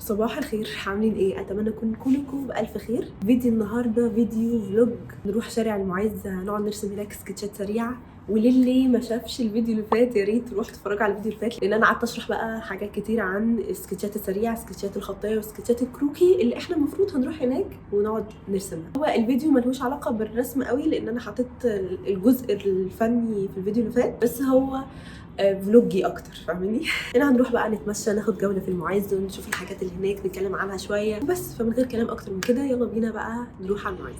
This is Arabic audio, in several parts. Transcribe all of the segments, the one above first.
صباح الخير، عاملين ايه؟ اتمنى تكونوا كلكم بالف خير. فيديو النهارده فيديو فلوج، نروح شارع المعز نقعد نرسم هناك سكتشات سريعه. وللي ما شافش الفيديو اللي فات يا ريت تروح تتفرج على الفيديو اللي فات، لان انا قعدت اشرح بقى حاجات كتير عن السكتشات السريعه، السكتشات الخطيه والسكتشات الكروكي اللي احنا المفروض هنروح هناك ونقعد نرسمها. هو الفيديو ملوش علاقه بالرسم قوي لان انا حطيت الجزء الفني في الفيديو اللي فات، بس هو فلوجي اكتر، فاهميني؟ هنا هنروح بقى نتمشى، ناخد جوله في المعز ونشوف الحاجات اللي هناك، نتكلم عنها شويه بس. فمن غير كلام اكتر من كده يلا بينا بقى نروح على المعز.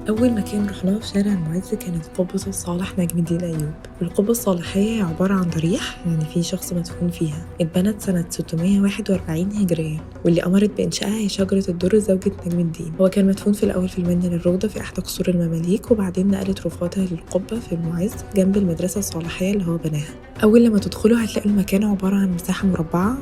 أول مكان رحناه في شارع المعز كانت قبة الصالح نجم الدين أيوب. القبة الصالحية هي عبارة عن ضريح، يعني في شخص مدفون فيها، اتبنت سنة 641 هجريا، واللي أمرت بإنشائها هي شجرة الدر زوجة نجم الدين. هو كان مدفون في الأول في المنيل الرغدة في إحدى قصور المماليك، وبعدين نقلت رفاتها للقبة في المعز جنب المدرسة الصالحية اللي هو بناها. أول لما تدخلوا هتلاقوا المكان عبارة عن مساحة مربعة،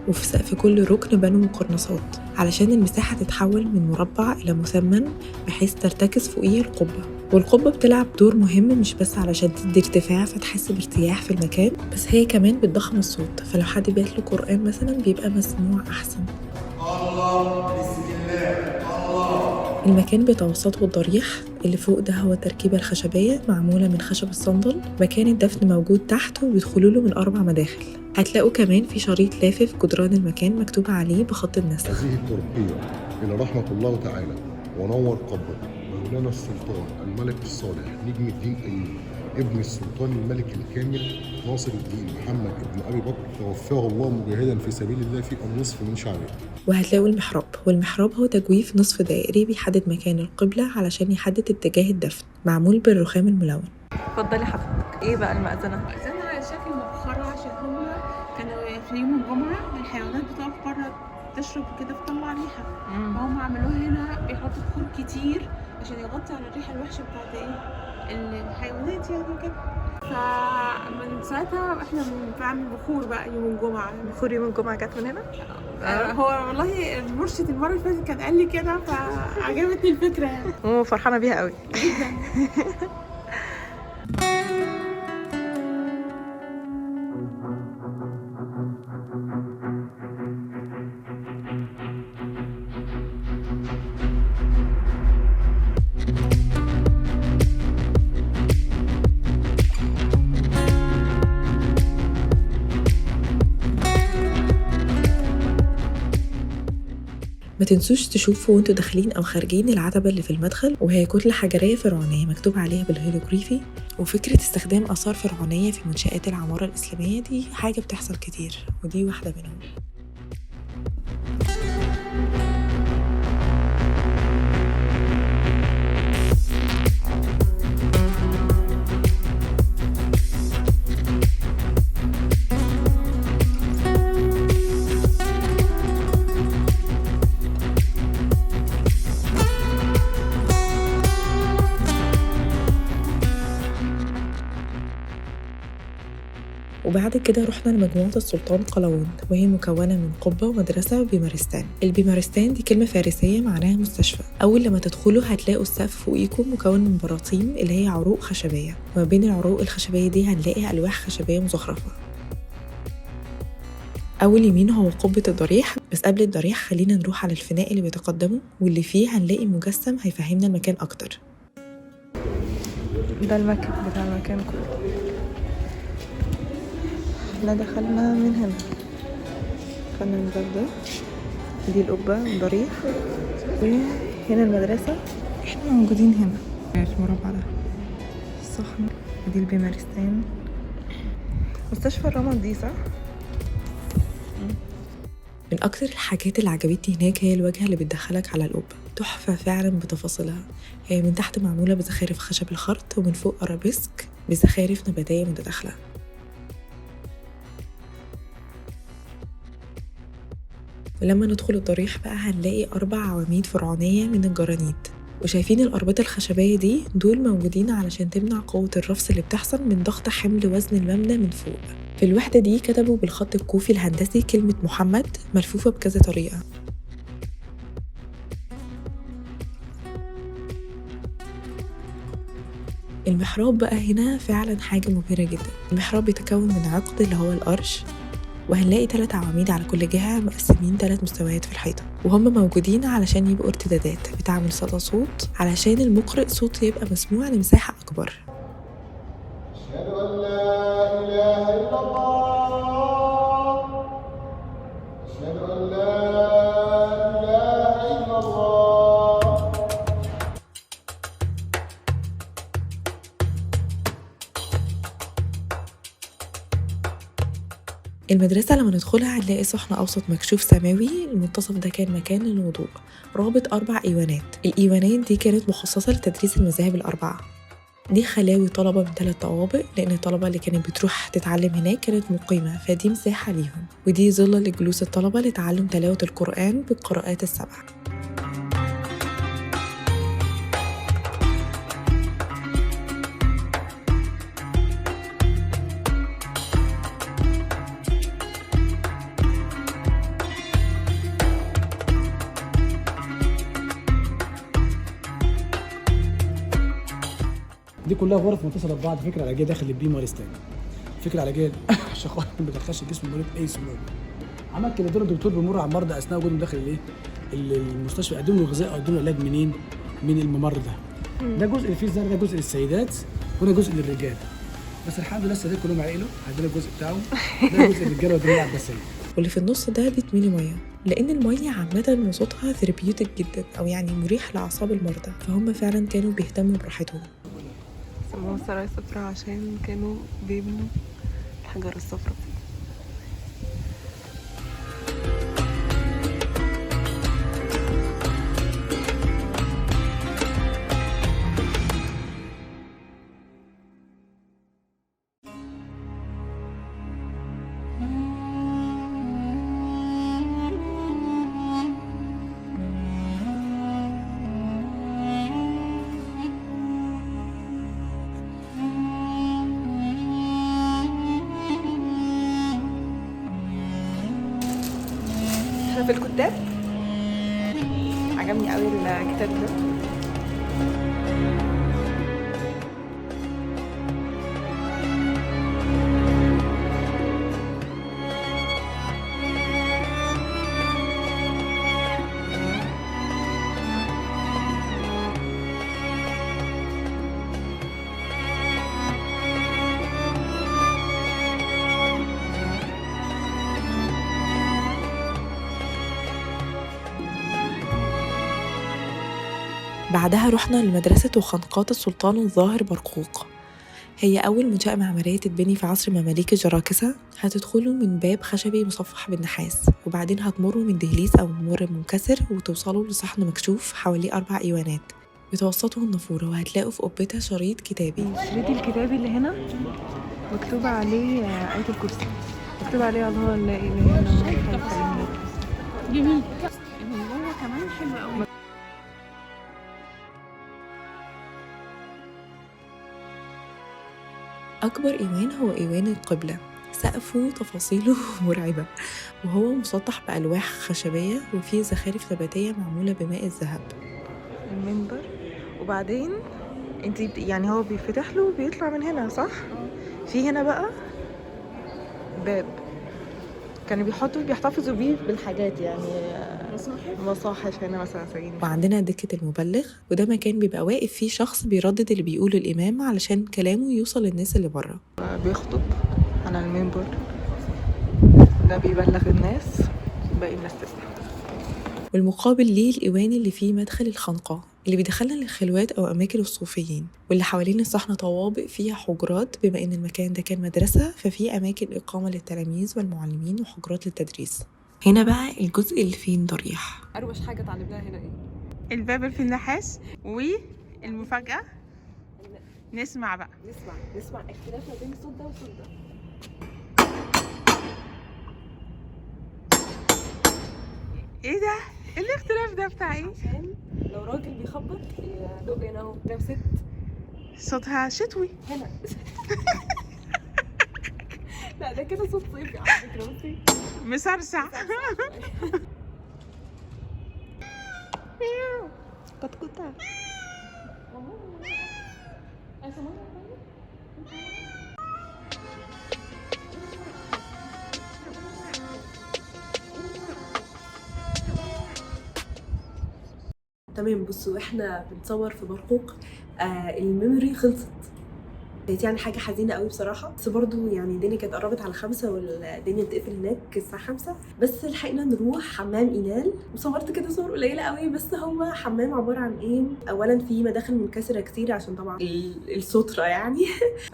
وفي سقف كل ركن بنوا مقرنصات علشان المساحة تتحول من مربع إلى مثمن بحيث ترتكز فوقيه القبة. والقبة بتلعب دور مهم مش بس علشان تدي ارتفاع فتحس بارتياح في المكان، بس هي كمان بتضخم الصوت، فلو حد بيتلو قرآن مثلا بيبقى مسموع أحسن. الله، بسم الله، الله. المكان بيتوسطه الضريح اللي فوق ده هو التركيبة الخشبية معمولة من خشب الصندل. مكان الدفن موجود تحت وبيدخلوا له من 4 مداخل. هتلاقوا كمان في شريط لافف جدران المكان مكتوب عليه بخط النسخ: هذه الترقية إلى رحمة الله تعالى ونور قبره مولانا السلطان الملك الصالح نجم الدين أيوب ابن السلطان الملك الكامل ناصر الدين محمد ابن أبي بكر، توفاه الله مجاهدا في سبيل الله في النصف من شعبه. وهتلاقوا المحراب، والمحراب هو تجويف نصف دائري بيحدد مكان القبلة علشان يحدد اتجاه الدفن، معمول بالرخام الملون. اتفضلي حضرتك، ايه بقى المأذنة؟ المأذنة على شكل مبخرة عشان هما كانوا في يوم الجمعة الحيوانات بتقف بره تشرب كده بتطلع ريحة، فهم عملوها هنا بيحطوا بخور كتير عشان يغطي على الريحة الوحشة بتاعت الحيوانات يعني كده. فمن ساعتها احنا بنعمل بخور بقى يوم الجمعة. بخور يوم الجمعة جت من هنا؟ هو والله المرشد المرة اللي فاتت كان قال لي كده فعجبتني الفكرة يعني. فرحانة بيها قوي جدا. ما تنسوش تشوفوا وانتوا داخلين او خارجين العتبة اللي في المدخل، وهي كتلة حجرية فرعونية مكتوب عليها بالهيروغليفي. وفكرة استخدام آثار فرعونية في منشآت العمارة الإسلامية دي حاجة بتحصل كتير، ودي واحدة منهم. وبعد كده رحنا لمجموعة السلطان قلاوون، وهي مكونة من قبة ومدرسة وبيمارستان. البيمارستان دي كلمة فارسية معناها مستشفى. أول لما تدخلوا هتلاقوا السقف فوقيكم مكون من براطيم اللي هي عروق خشبية، وما بين العروق الخشبية دي هنلاقي ألواح خشبية مزخرفة. أول يمين هو قبة الضريح، بس قبل الضريح خلينا نروح على الفناء اللي بيتقدمه، واللي فيه هنلاقي مجسم هيفهمنا المكان أكتر. ده المكتب بتاع المكان كله. احنا دخلنا من هنا، دخلنا من الباب ده، دي القبة والضريح، وهنا المدرسة. احنا موجودين هنا في المربع ده الصحن، ودي البيمارستان. مستشفى الرمد دي صح؟ من أكتر الحاجات اللي عجبتني هناك هي الواجهة اللي بتدخلك على القبة. تحفة فعلا بتفاصيلها. هي من تحت معمولة بزخارف خشب الخرط، ومن فوق أرابيسك بزخارف نباتية متداخلة. ولما ندخل الضريح بقى هنلاقي 4 عواميد فرعونية من الجرانيت. وشايفين الأربطة الخشبية دي؟ دول موجودين علشان تمنع قوة الرفس اللي بتحصل من ضغط حمل وزن المبنى من فوق. في الوحدة دي كتبوا بالخط الكوفي الهندسي كلمة محمد ملفوفة بكذا طريقة. المحراب بقى هنا فعلا حاجة مبهرة جدا. المحراب بيتكون من عقد اللي هو الأرش، وهنلاقي 3 عواميد على كل جهة مقسمين 3 مستويات في الحيطة، وهم موجودين علشان يبقوا ارتدادات بتعمل صدى صوت علشان المقرئ صوته يبقى مسموع لمساحة أكبر. أشهد أن لا إله إلا الله. أشهد أن لا إله إلا الله. المدرسة لما ندخلها هنلاقي صحن أوسط مكشوف سماوي. المنتصف ده كان مكان للوضوء، رابط 4 إيوانات. الإيوانات دي كانت مخصصة لتدريس المذاهب ال4. دي خلاوي طلبة من 3 طوابق، لأن الطلبة اللي كانت بتروح تتعلم هناك كانت مقيمة، فدي مساحة ليهم. ودي ظلة لجلوس الطلبة لتعلم تلاوة القرآن بالقراءات ال7. دي كلها غرف متصله ببعض. فكره علاجيه داخل البيم والستان، فكره علاجيه عشان خاطر ما بتدخلش الجسم المريض اي سموم. عمل كده دور الدكتور بيمر على المرضى اثناء وجودهم داخل المستشفى، يقدم له غذاء او يقدم له علاج منين؟ من الممر ده. ده جزء اللي فيه الزرع، ده جزء للسيدات وده جزء للرجال. بس الحمد لله السيدات كلهم عقلوا، عندنا الجزء بتاعهم، ده جزء للرجاله والدنيا العباسيه. واللي في النص ده بيت ميني ميه، لان الميه عامه صوتها ثيرابيوتيك جدا، او يعني مريح لاعصاب المرضى، فهم فعلا كانوا بيهتموا براحتهم. سموها سراي صفرا عشان كانوا بيبنوا الحجر الصفرا. في الكتاب عجبني قوي الكتاب ده. بعدها رحنا لمدرسة وخنقات السلطان الظاهر برقوق. هي أول منشأة معمارية تتبني في عصر مماليك الجراكسة. هتدخلوا من باب خشبي مصفح بالنحاس، وبعدين هتمروا من دهليز أو ممر منكسر وتوصلوا لصحن مكشوف حواليه 4 إيوانات بتوسطه النافورة، وهتلاقوا في قبتها شريط كتابي. الشريط الكتابي اللي هنا مكتوب عليه آية الكرسي، مكتوب عليه الله لا إله إلا الله الحي القيوم. جميل. من جوه كمان حلو قوي. أكبر إيوان هو إيوان القبلة، سقفه تفاصيله مرعبة، وهو مسطح بألواح خشبية وفيه زخارف نباتية معمولة بماء الذهب. المنبر، وبعدين انت يعني هو بيفتح له بيطلع من هنا صح؟ في هنا بقى باب كانوا بيحتفظوا بيه بالحاجات، يعني مصاحف هنا مثلا سايين. وعندنا دكة المبلغ، وده مكان بيبقى واقف فيه شخص بيردد اللي بيقوله الإمام علشان كلامه يوصل للناس اللي بره. بيخطب على المنبر ده بيبلغ الناس، باقي الناس تسمع. والمقابل ليه الإيوان اللي فيه مدخل الخنقة اللي بيدخلنا للخلوات أو أماكن الصوفيين، واللي حوالين الصحن طوابق فيها حجرات. بما إن المكان ده كان مدرسة ففيه أماكن إقامة للتلاميذ والمعلمين وحجرات للتدريس. هنا بقى الجزء اللي فيه ضريح. اروش حاجه اتعلمناها هنا ايه؟ الباب اللي في النحاس والمفاجأة. نسمع بقى. نسمع اختلاف ما بين الصوت ده والصوت ده. ايه ده؟ ايه الاختلاف ده بتاع ايه؟ عشان لو راجل بيخبط يدق هنا اهو، لو ست صوتها شتوي. هنا. لا ده كده صوت صيفي على فكرة. بصي مسرسع. كتكوتة. تمام. بصوا احنا بنصور في برقوق، الميموري خلصت. كانت يعني حاجه حزينه قوي بصراحه، بس برضو يعني الدنيا كانت قربت على 5 والدنيا بتقفل هناك الساعه 5، بس لحقنا نروح حمام إينال وصورت كده صور قليله قوي. بس هو حمام عباره عن ايه؟ اولا في مداخل منكسره كتير عشان طبعا الستره يعني.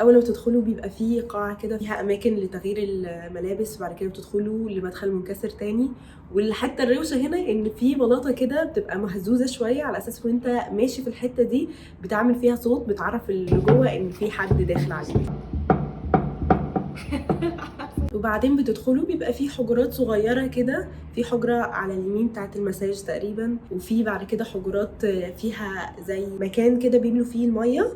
اول ما بتدخلوا بيبقى فيه قاعه كده فيها اماكن لتغيير الملابس، وبعد كده بتدخلوا لمدخل منكسر تاني. والحته الروشه هنا ان في بلاطه كده بتبقى مهزوزه شويه، على اساس وانت ماشي في الحته دي بتعمل فيها صوت بتعرف اللي جوه ان في حد داخل عليه. وبعدين بتدخلوا بيبقى في حجرات صغيره كده، في حجره على اليمين بتاعت المساج تقريبا، وفي بعد كده حجرات فيها زي مكان كده بيملوا فيه الميه،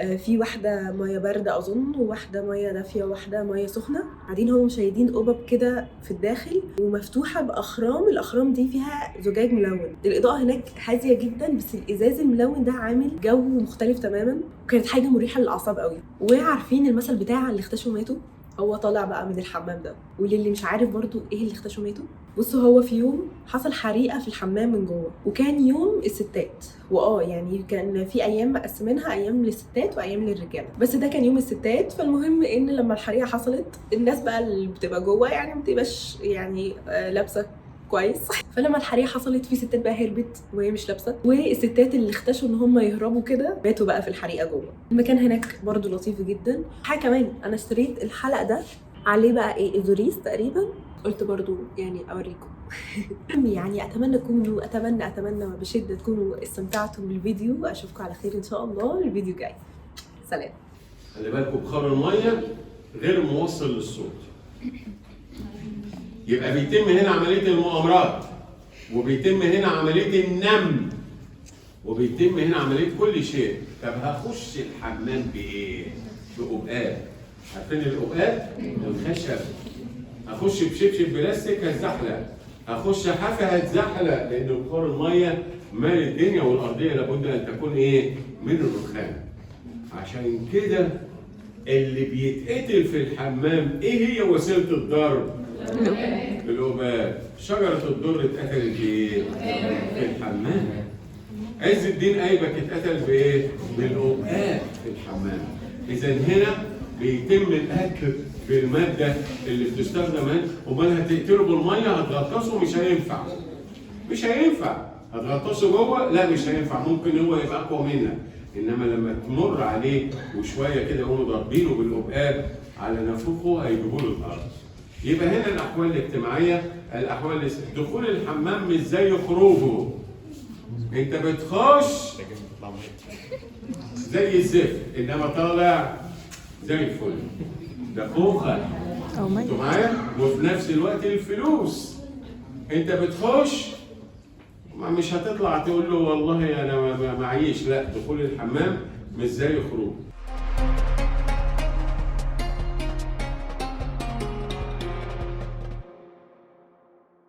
في واحدة مية باردة أظن، وواحدة مية دافية، وواحدة مية سخنة. بعدين هم مشيدين قبب كده في الداخل ومفتوحة بأخرام، الأخرام دي فيها زجاج ملون. الإضاءة هناك هادية جدا، بس الإزاز الملون ده عامل جو مختلف تماما، وكانت حاجة مريحة للأعصاب قوي. وعارفين المثل بتاع اللي اختشوا ماتوا؟ هو طالع بقى من الحمام ده. وللي مش عارف برضو ايه اللي اختشوا ماتوا، بصوا هو في يوم حصل حريقه في الحمام من جوه، وكان يوم الستات، يعني كان في ايام مقسمينها ايام للستات وايام للرجاله، بس ده كان يوم الستات. فالمهم ان لما الحريقه حصلت الناس بقى اللي بتبقى جوه يعني ما بتبقاش يعني لابسه كويس. فلما الحريقه حصلت في ستات بقى هربت وهي مش لابسه، والستات اللي اختشوا ان هم يهربوا كده ماتوا بقى في الحريقه جوه. المكان هناك برضو لطيف جدا. حاجه كمان، انا اشتريت الحلق ده عليه بقى ايه ازوريس تقريبا، قلت برضو يعني اوريكم. يعني اتمنى بشده تكونوا استمتعتوا بالفيديو، واشوفكم على خير ان شاء الله الفيديو جاي. سلام. خلي بالكم بخار الميه غير موصل للصوت، يبقى بيتم هنا عمليه المؤامرات، وبيتم هنا عمليه النم، وبيتم هنا عمليه كل شيء. طب هخش الحمام بايه؟ بقبقاب. عارفين القبقاب؟ الخشب. هخش بشبشب بلاستيك هتزحلق، هخش حافه هتزحلق، لان بخار الميه مال الدنيا والارضيه لابد ان تكون ايه؟ من الرخام. عشان كده اللي بيتقتل في الحمام ايه هي وسيله الضرب؟ القباب. شجره الدر اتقتلت بايه؟ في الحمام. عز الدين ايبك اتقتل بايه؟ بالقباب في الحمام. اذا هنا بيتم القتل بالماده اللي بتستخدم. امال هتقتله بالميه هتغطسه؟ مش هينفع. هتغطسه جوه؟ لا مش هينفع. ممكن هو يبقى اقوى منك، انما لما تمر عليه وشويه كده يقوموا ضاربينه بالقباب على نافوخه هيجيبوا له الارض. يبقى هنا الاحوال الاجتماعيه، الاحوال دخول الحمام مش زي خروجه. انت بتخش زي الزفت، انما طالع زي الفل. ده خوخه. انتوا معايا؟ وفي نفس الوقت الفلوس. انت بتخش مش هتطلع تقول له والله انا معيش، لا، دخول الحمام مش زي خروج.